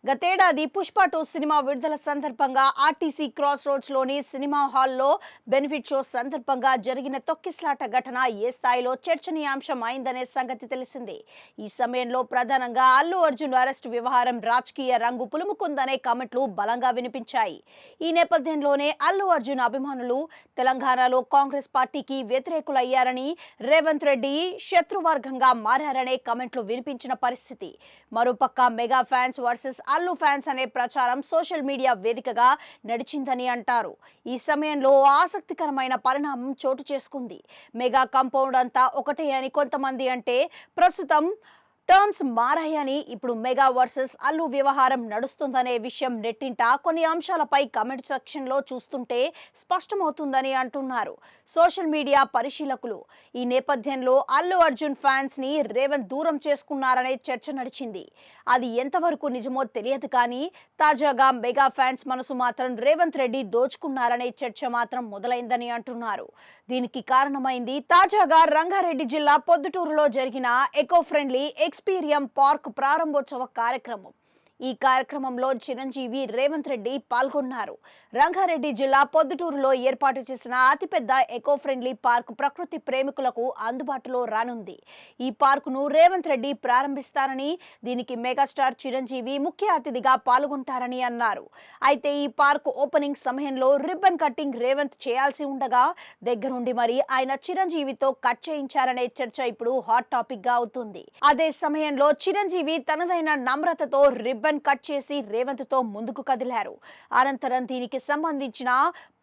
గతేడాది పుష్ప 2 సినిమా విడుదల సందర్భంగా ఆర్టీసీ క్రాస్ రోడ్స్ లోని సినిమా హాల్లో బెనిఫిట్ షో సందర్భంగా జరిగిన తొక్కిసలాట ఘటన ఏ స్థాయిలో చర్చనీయాంశం అయిందనే సంగతి తెలిసిందే. ఈ సమయంలో ప్రధానంగా అల్లు అర్జున్ అరెస్ట్ వ్యవహారం రాజకీయ రంగు పులుముకుందనే కామెంట్లు బలంగా వినిపించాయి. ఈ నేపథ్యంలోనే అల్లు అర్జున్ అభిమానులు తెలంగాణలో కాంగ్రెస్ పార్టీకి వ్యతిరేకులయ్యారని, రేవంత్ రెడ్డి శత్రువర్గంగా మారారనే కామెంట్లు వినిపించిన పరిస్థితి. మరోపక్క mega fans versus Allu fans అనే ప్రచారం సోషల్ మీడియా వేదికగా నడిచిందని అంటారు. ఈ సమయంలో ఆసక్తికరమైన పరిణామం చోటు చేసుకుంది. మెగా కాంపౌండ్ అంతా ఒకటే అని కొంతమంది అంటే, ప్రస్తుతం టర్మ్స్ మారాయని, ఇప్పుడు మెగా వర్సెస్ అల్లు వ్యవహారం నడుస్తుందనే విషయం నెట్టింట కొన్ని అంశాలపై కమెంట్ సెక్షన్లో చూస్తుంటే స్పష్టమవుతుందని అంటున్నారు సోషల్ మీడియా పరిశీలకులు. ఈ నేపథ్యంలో అల్లు అర్జున్ ఫ్యాన్స్ ని రేవంత్ దూరం చేసుకున్నారనే చర్చ నడిచింది. అది ఎంతవరకు నిజమో తెలియదు కానీ తాజాగా మెగా ఫ్యాన్స్ మనసు మాత్రం రేవంత్ రెడ్డి దోచుకున్నారనే చర్చ మాత్రం మొదలైందని అంటున్నారు. దీనికి కారణమైంది తాజాగా రంగారెడ్డి జిల్లా పొద్దుటూరులో జరిగిన ఎకో ఫ్రెండ్లీ ఎక్స్పీరియం పార్క్ ప్రారంభోత్సవ కార్యక్రమం. ఈ కార్యక్రమంలో చిరంజీవి, రేవంత్ రెడ్డి పాల్గొన్నారు. రంగారెడ్డి జిల్లా పొద్దుటూరులో ఏర్పాటు చేసిన అతిపెద్ద ఎకో ఫ్రెండ్లీ పార్క్ ప్రకృతి ప్రేమికులకు అందుబాటులో రానుంది. ఈ పార్కును రేవంత్ రెడ్డి ప్రారంభిస్తారని, దీనికి మెగాస్టార్ చిరంజీవి ముఖ్య అతిథిగా పాల్గొంటారని అన్నారు. అయితే ఈ పార్క్ ఓపెనింగ్ సమయంలో రిబ్బన్ కట్టింగ్ రేవంత్ చేయాల్సి ఉండగా దగ్గరుండి మరి ఆయన చిరంజీవితో కట్ చేయించారనే చర్చ ఇప్పుడు హాట్ టాపిక్ గా అవుతుంది. అదే సమయంలో చిరంజీవి తనదైన నమ్రతతో రిబ్బన్ కట్ చేసి రేవంత్ తో ముందుకు కదిలారు. అనంతరం దీనికి సంబంధించిన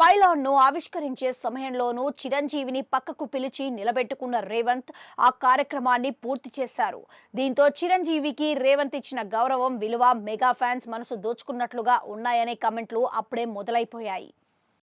పైలాన్ ను ఆవిష్కరించే సమయంలోనూ చిరంజీవిని పక్కకు పిలిచి నిలబెట్టుకున్న రేవంత్ ఆ కార్యక్రమాన్ని పూర్తి చేశారు. దీంతో చిరంజీవికి రేవంత్ ఇచ్చిన గౌరవం, విలువ మెగా ఫ్యాన్స్ మనసు దోచుకున్నట్లుగా ఉన్నాయనే కామెంట్లు అప్పుడే మొదలైపోయాయి.